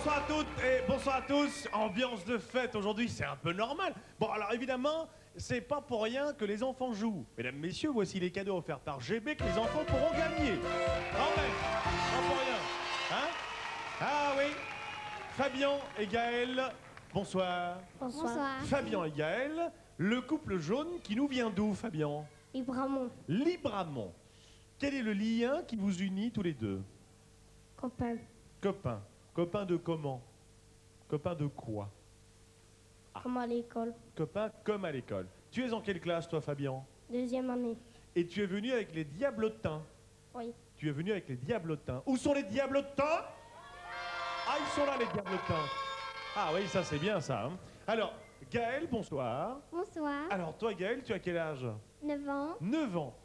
Bonsoir à toutes et bonsoir à tous. Ambiance de fête aujourd'hui, c'est un peu normal. Bon, alors évidemment, c'est pas pour rien que les enfants jouent. Mesdames, messieurs, voici les cadeaux offerts par GB que les enfants pourront gagner. Ah ouais, pas pour rien. Hein? Ah oui. Fabien et Gaël, bonsoir. Bonsoir. Fabien et Gaël, le couple jaune qui nous vient d'où, Fabien? Libramont. Libramont. Quel est le lien qui vous unit tous les deux? Copain. Copains. Copains de comment? Copains de quoi? Comme à l'école. Copains comme à l'école. Tu es en quelle classe, toi, Fabien? Deuxième année. Et tu es venu avec les diablotins. Oui. Tu es venu avec les diablotins. Où sont les diablotins? Ah, ils sont là, les diablotins. Ah oui, ça, c'est bien, ça. Hein. Alors, Gaël, bonsoir. Bonsoir. Alors, toi, Gaël, tu as quel âge? 9 ans. 9 ans.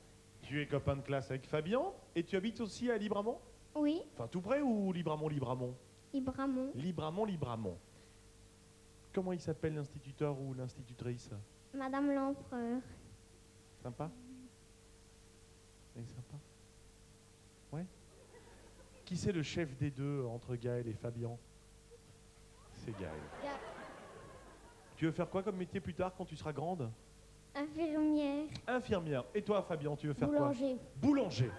Tu es copain de classe avec Fabien et tu habites aussi à Libramont? Oui. Enfin, tout près ou Libramont, Libramont? Libramont. Libramont, Libramont. Comment il s'appelle l'instituteur ou l'institutrice? Madame l'Empereur. Sympa? Elle est sympa? Ouais? Qui c'est le chef des deux entre Gaël et Fabien? C'est Gaël. Tu veux faire quoi comme métier plus tard quand tu seras grande? Infirmière. Infirmière. Et toi, Fabien, tu veux faire Boulanger. quoi? Boulanger.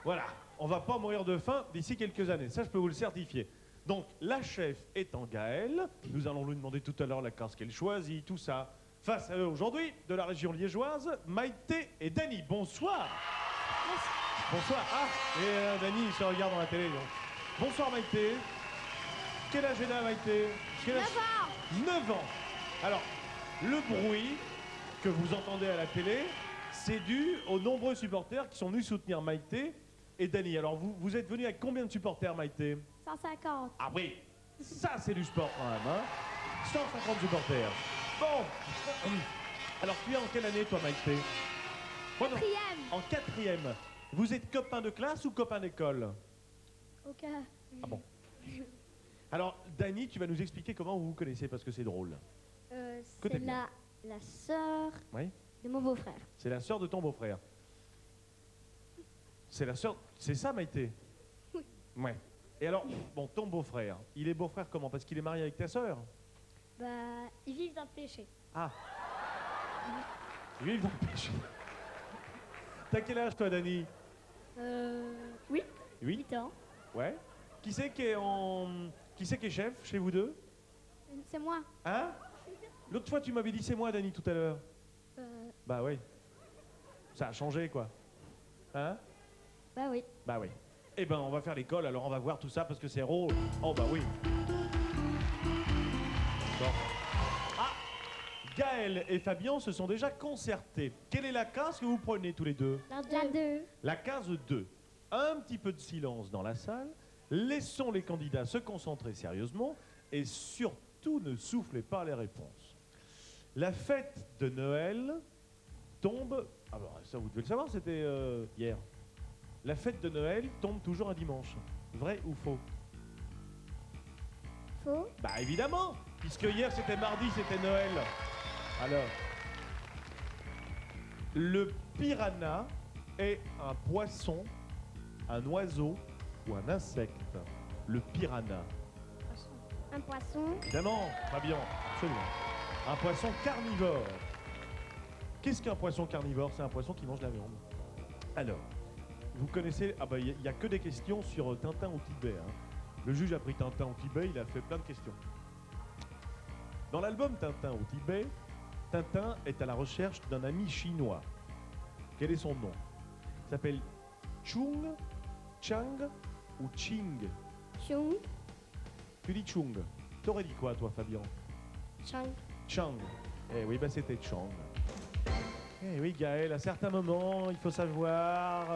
Voilà. On va pas mourir de faim d'ici quelques années. Ça, je peux vous le certifier. Donc, la chef étant Gaëlle, nous allons lui demander tout à l'heure la classe qu'elle choisit, tout ça. Face à eux aujourd'hui, de la région liégeoise, Maïté et Dany. Bonsoir. Bonsoir. Ah, et Dany, il se regarde dans la télé. Donc. Bonsoir, Maïté. Quel âge elle a, Maïté? 9 ans. 9 ans. Alors, le bruit que vous entendez à la télé, c'est dû aux nombreux supporters qui sont venus soutenir Maïté et Dany. Alors, vous êtes venus avec combien de supporters, Maïté? 150. Ah oui, ça c'est du sport quand même, hein. 150 supporters. Bon. Alors, tu es en quelle année, toi, Maïté? Quatrième. En quatrième. Vous êtes copain de classe ou copain d'école? Ok. Ah bon. Alors, Dany, tu vas nous expliquer comment vous vous connaissez, parce que c'est drôle. Côté C'est bien. la sœur Oui. de mon beau-frère. C'est la sœur de ton beau-frère. C'est la sœur... C'est ça, Maïté? Oui. Ouais. Et alors, bon, ton beau-frère, il est beau-frère comment? Parce qu'il est marié avec ta sœur? Bah, ils vivent dans le péché. Ah. Ils vivent dans le péché. T'as quel âge, toi, Dany? Oui. Oui. 8 ans. Ouais. Qui c'est qui est Qui c'est qui est chef chez vous deux? C'est moi. Hein? L'autre fois, tu m'avais dit c'est moi, Dany, tout à l'heure. Bah oui. Ça a changé, quoi. Hein? Bah oui. Bah oui. Eh ben, on va faire l'école, alors on va voir tout ça parce que c'est rôle. Oh bah oui. Bon. Ah! Gaël et Fabien se sont déjà concertés. Quelle est la case que vous prenez tous les deux? La 2. La case 2. Un petit peu de silence dans la salle. Laissons les candidats se concentrer sérieusement et surtout ne soufflez pas les réponses. La fête de Noël tombe... Ah bah ça vous devez le savoir, c'était hier. La fête de Noël tombe toujours un dimanche. Vrai ou faux? Faux. Bah évidemment, puisque hier c'était mardi, c'était Noël. Alors, le piranha est un poisson, un oiseau ou un insecte? Le piranha. Un poisson. Évidemment, Fabien, absolument. Un poisson carnivore. Qu'est-ce qu'un poisson carnivore? C'est un poisson qui mange la viande. Alors, vous connaissez... Ah bah, il n'y a que des questions sur Tintin au Tibet. Hein. Le juge a pris Tintin au Tibet, il a fait plein de questions. Dans l'album Tintin au Tibet, Tintin est à la recherche d'un ami chinois. Quel est son nom? Il s'appelle Chung, Chang ou Ching? Chung. Tu dis Chung. T'aurais dit quoi, toi, Fabien? Chang. Chang. Eh oui, bah c'était Chang. Eh oui, Gaël, à certains moments, il faut savoir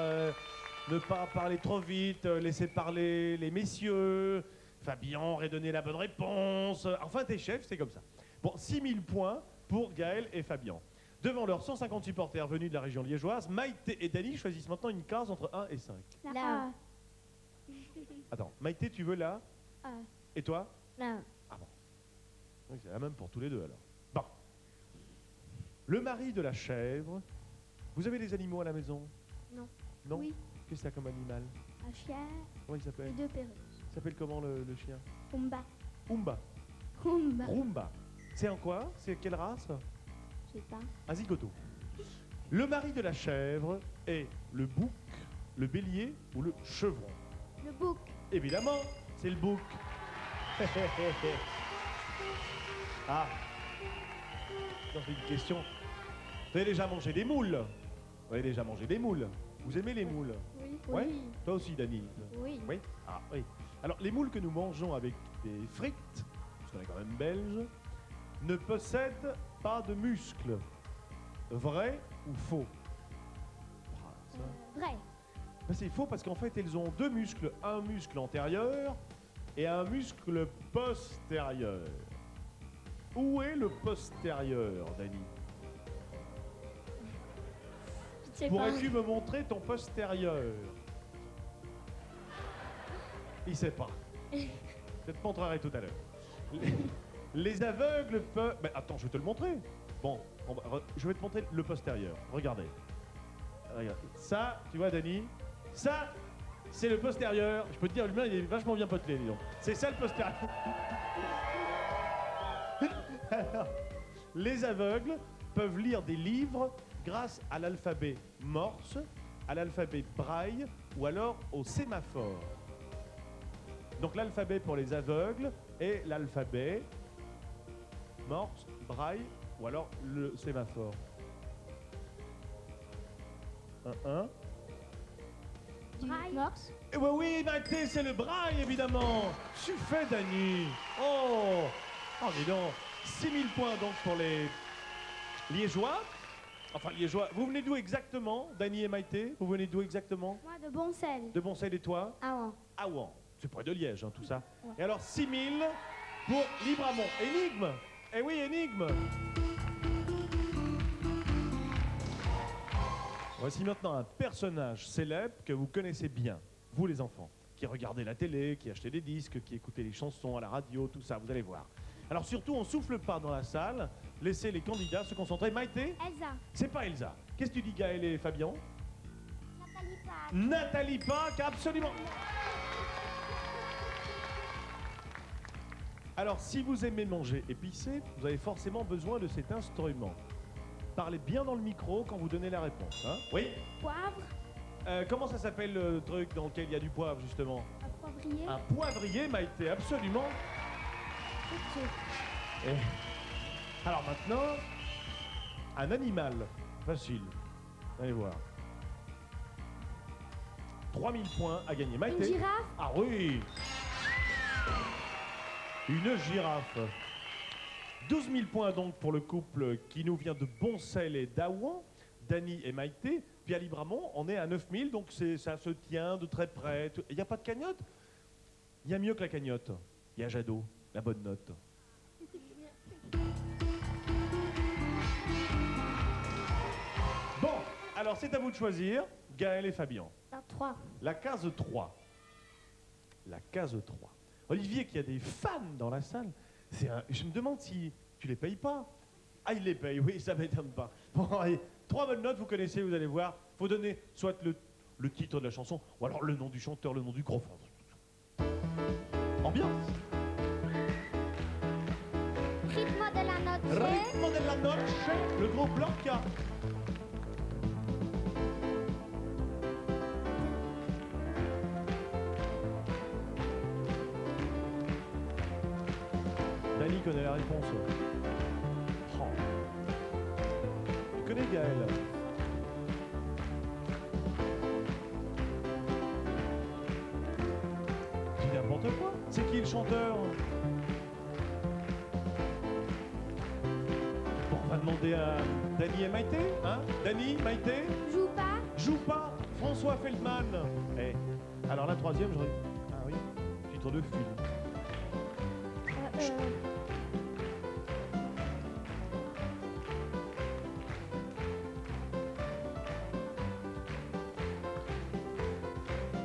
ne pas parler trop vite, laisser parler les messieurs. Fabien aurait donné la bonne réponse. Enfin, t'es chef, c'est comme ça. Bon, 6000 points pour Gaël et Fabien. Devant leurs 150 supporters venus de la région liégeoise, Maïté et Dany choisissent maintenant une case entre 1 et 5. Là. Attends, Maïté, tu veux là? Et toi? Là. Ah bon. Oui, c'est la même pour tous les deux alors. Bon. Le mari de la chèvre. Vous avez des animaux à la maison? Non. Non? Oui. Qu'est-ce que c'est comme animal? Un chien Comment il et s'appelle? 2 perruches. Il s'appelle comment le chien? Pumba. Umba. Pumba. Rumba. C'est en quoi? C'est quelle race? Je sais pas. Un zigoto. Le mari de la chèvre est le bouc, le bélier ou le chevron? Le bouc. Évidemment, c'est le bouc. Ah. Non, c'est une question. Vous avez déjà mangé des moules? Vous avez déjà mangé des moules? Vous aimez les moules? Oui. Ouais. Oui. Toi aussi, Dani? Oui. Oui. Ah, oui. Alors, les moules que nous mangeons avec des frites, parce qu'on est quand même belges, ne possèdent pas de muscles. Vrai ou faux? Ah, ça. Vrai. Ben, c'est faux parce qu'en fait, elles ont deux muscles. Un muscle antérieur et un muscle postérieur. Où est le postérieur, Dani? Je sais pas. Pourrais-tu me montrer ton postérieur? Il sait pas. Je te montrerai tout à l'heure. Les aveugles peuvent... Ben, attends, je vais te le montrer. Bon, je vais te montrer le postérieur. Regardez. Regarde. Ça, tu vois, Dani, ça, c'est le postérieur. Je peux te dire, l'humain, il est vachement bien potelé, dis donc. C'est ça le postérieur. Alors, les aveugles peuvent lire des livres grâce à l'alphabet morse, à l'alphabet braille ou alors au sémaphore. Donc l'alphabet pour les aveugles est l'alphabet morse, braille ou alors le sémaphore. 1. Braille. Morse. Et oui, Maïté, c'est le braille, évidemment. Tu fais, Dani. Oh, dis donc. 6000 points donc pour les Liégeois. Enfin, Liégeois. Vous venez d'où exactement, Dani et Maïté? Vous venez d'où exactement? Moi de Boncel. De Boncel et toi? Avant. Aouan. C'est près de Liège, hein, tout ça. Ouais. Et alors, 6000 pour Libramont. Énigme. Eh oui, énigme. Voici maintenant un personnage célèbre que vous connaissez bien, vous les enfants, qui regardez la télé, qui achetez des disques, qui écoutez les chansons à la radio, tout ça, vous allez voir. Alors surtout, on souffle pas dans la salle, laissez les candidats se concentrer. Maïté? Elsa. C'est pas Elsa. Qu'est-ce que tu dis, Gaël et Fabien? Nathalie Pack. Nathalie Pack, absolument. Alors, si vous aimez manger épicé, vous avez forcément besoin de cet instrument. Parlez bien dans le micro quand vous donnez la réponse. Hein? Oui? Poivre. Comment ça s'appelle le truc dans lequel il y a du poivre, justement? Un poivrier. Un poivrier, Maïté, absolument. Ok. Et... Alors maintenant, un animal. Facile. Allez voir. 3000 points à gagner. Maïté? Une girafe. Ah oui! Une girafe. 12 000 points donc pour le couple qui nous vient de Boncel et d'Aouan, Dani et Maïté. Puis à Libramont, on est à 9 000, donc ça se tient de très près. Il n'y a pas de cagnotte? Il y a mieux que la cagnotte. Il y a Jadot, la bonne note. Bon, alors c'est à vous de choisir, Gaël et Fabien. La 3. La case 3. La case 3. Olivier, qu'il y a des fans dans la salle, je me demande si tu les payes pas. Ah, il les paye, oui, ça m'étonne pas. Bon, allez, 3 bonnes notes, vous connaissez, vous allez voir. Faut donner soit le titre de la chanson, ou alors le nom du chanteur, le nom du groupe. Ambiance. Rythme de la note. Ritmo della noche, le groupe Blanca. Dani connaît la réponse. Oh. Tu connais Gaël? C'est n'importe quoi. C'est qui le chanteur? Bon, on va demander à Dani et Maïté, hein? Dani, Maïté? Joue pas. Joue pas, François Feldman. Eh, alors la troisième, je... Ah oui, titre de film.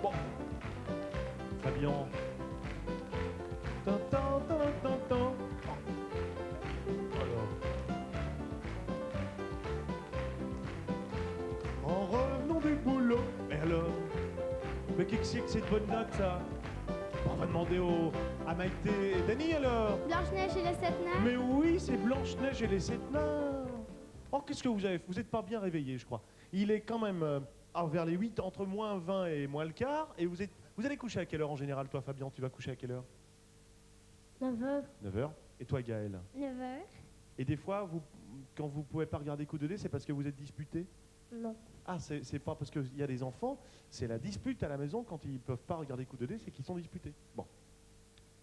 Bon. Fabien. Tan, tan, tan, tan, tan. Alors. En revenant du boulot. Et alors? Mais qu'est-ce que c'est que cette bonne note, ça? On va demander à Maïté et Dany alors. Blanche-Neige et les 7 nains. Mais oui, c'est Blanche-Neige et les 7 nains. Oh, qu'est-ce que vous avez fait? Vous n'êtes pas bien réveillé, je crois. Il est quand même vers les 8, entre moins 20 et moins le quart. Et vous allez coucher à quelle heure en général, toi, Fabien? Tu vas coucher à quelle heure? 9h. 9h. Et toi, Gaël? 9h. Et des fois, quand vous ne pouvez pas regarder Coup de dé, c'est parce que vous êtes disputés? Non. Ah, c'est pas parce qu'il y a des enfants, c'est la dispute à la maison quand ils ne peuvent pas regarder Coup de dé, c'est qu'ils sont disputés. Bon.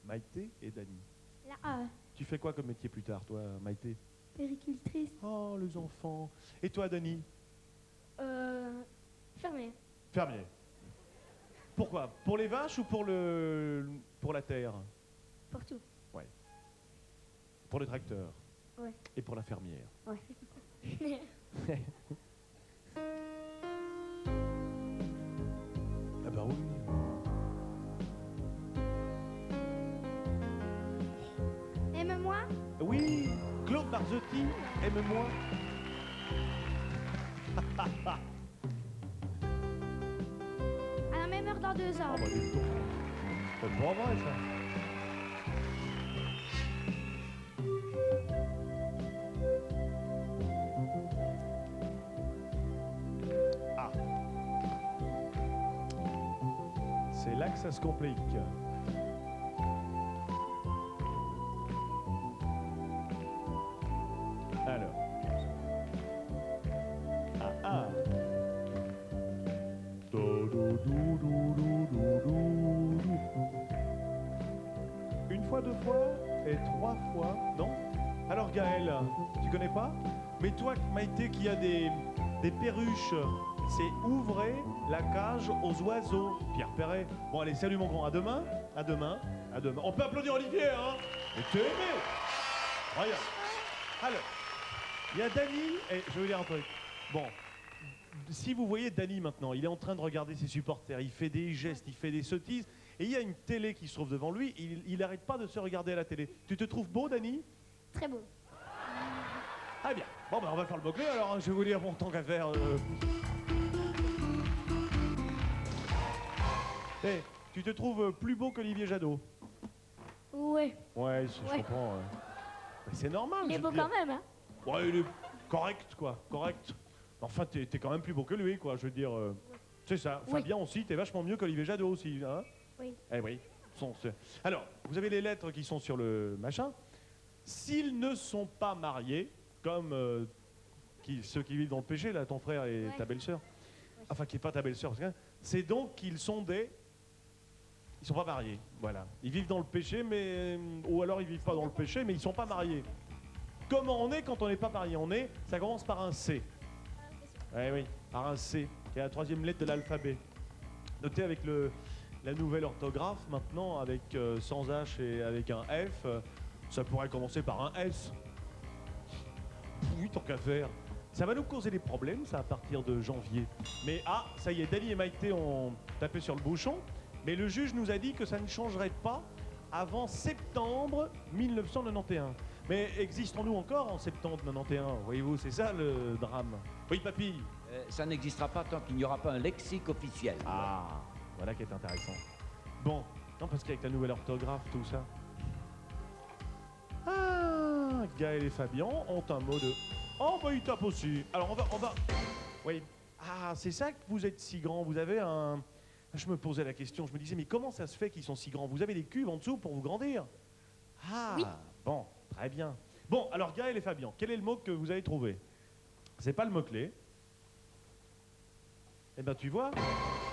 Maïté et Dany. La A. Tu fais quoi comme métier plus tard, toi, Maïté? Péricultrice. Oh, les enfants. Et toi, Dany? Fermée. Fermier. Pourquoi? Pour les vaches ou pour la terre? Pour tout. Ouais. Pour les tracteurs? Ouais. Et pour la fermière? Ouais. Ah bah oui. Aime-moi. Oui, Claude Barzotti, aime-moi. À la même heure dans 2 ans. Ah bah dis donc. C'est pas vrai ça. Ah. C'est là que ça se complique. Alors. Ah ah. Une fois, 2 fois et 3 fois, non? Alors Gaël, tu connais pas? Mais toi, Maïté, qui a des perruches, c'est ouvrer la cage aux oiseaux. Pierre Perret. Bon allez, salut mon grand, à demain, à demain, à demain. On peut applaudir Olivier, hein? Mais t'es aimé! Regarde. Alors, il y a Dany, et je vais vous dire un truc. Bon, si vous voyez Dany maintenant, il est en train de regarder ses supporters, il fait des gestes, il fait des sottises, et il y a une télé qui se trouve devant lui, il n'arrête pas de se regarder à la télé. Tu te trouves beau, Dany? Très beau. Ah bien. Bon, ben on va faire le bouclé alors, hein, je vais vous dire, bon, tant qu'à faire. Hey, tu te trouves plus beau qu'Olivier Jadot? Ouais. Ouais, je Ouais. comprends. Mais c'est normal. Il est je beau veux dire. quand même, hein. Ouais, il est correct, quoi, correct. Enfin, t'es quand même plus beau que lui, quoi, je veux dire. C'est ça. Oui. Fabien aussi, t'es vachement mieux qu'Olivier Jadot aussi, hein? Oui. Eh oui. Alors, vous avez les lettres qui sont sur le machin. S'ils ne sont pas mariés, comme ceux qui vivent dans le péché, là, ton frère et ta belle-sœur, enfin, qui n'est pas ta belle-sœur, c'est donc qu'ils sont des... Ils sont pas mariés, voilà. Ils vivent dans le péché, mais... Ou alors ils vivent pas dans le péché, mais ils sont pas mariés. Comment on est quand on n'est pas marié? Ça commence par un C. Eh oui, par un C, qui est la 3e lettre de l'alphabet. Notez avec la nouvelle orthographe, maintenant, avec sans H et avec un F, ça pourrait commencer par un S. Oui, tant qu'à faire. Ça va nous causer des problèmes, ça, à partir de janvier. Mais ça y est, Dany et Maïté ont tapé sur le bouchon, mais le juge nous a dit que ça ne changerait pas avant septembre 1991. Mais existons-nous encore en septembre 91? Voyez-vous, c'est ça le drame. Oui, papy? Ça n'existera pas tant qu'il n'y aura pas un lexique officiel. Ah, voilà qui est intéressant. Bon, non, parce qu'avec la nouvelle orthographe, tout ça. Ah, Gaël et Fabien ont un mot de... Oh, bah, il tape aussi. Alors, on va... Oui. Ah, c'est ça que vous êtes si grand. Vous avez un... Je me posais la question, je me disais, mais comment ça se fait qu'ils sont si grands? Vous avez des cuves en dessous pour vous grandir? Ah, Oui. Bon, très bien. Bon, alors, Gaël et Fabien, quel est le mot que vous avez trouvé? C'est pas le mot-clé. Eh ben, tu vois,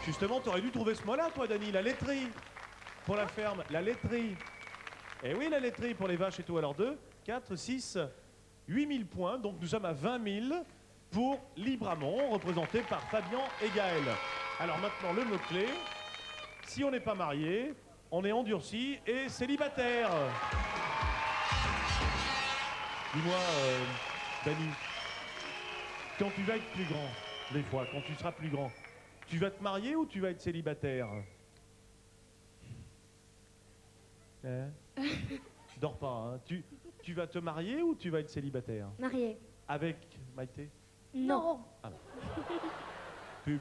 justement, tu aurais dû trouver ce mot-là, toi, Dany, la laiterie. Pour la ferme, la laiterie. Eh oui, la laiterie pour les vaches et tout. Alors 2, 4, 6, 8 000 points. Donc nous sommes à 20 000 pour Libramont, représenté par Fabien et Gaël. Alors maintenant, le mot-clé. Si on n'est pas marié, on est endurci et célibataire. Dis-moi, Dany, quand tu vas être plus grand, des fois, quand tu seras plus grand, tu vas te marier ou tu vas être célibataire? Hein? Dors pas, hein. Tu vas te marier ou tu vas être célibataire? Marié. Avec Maïté? Non. Pub.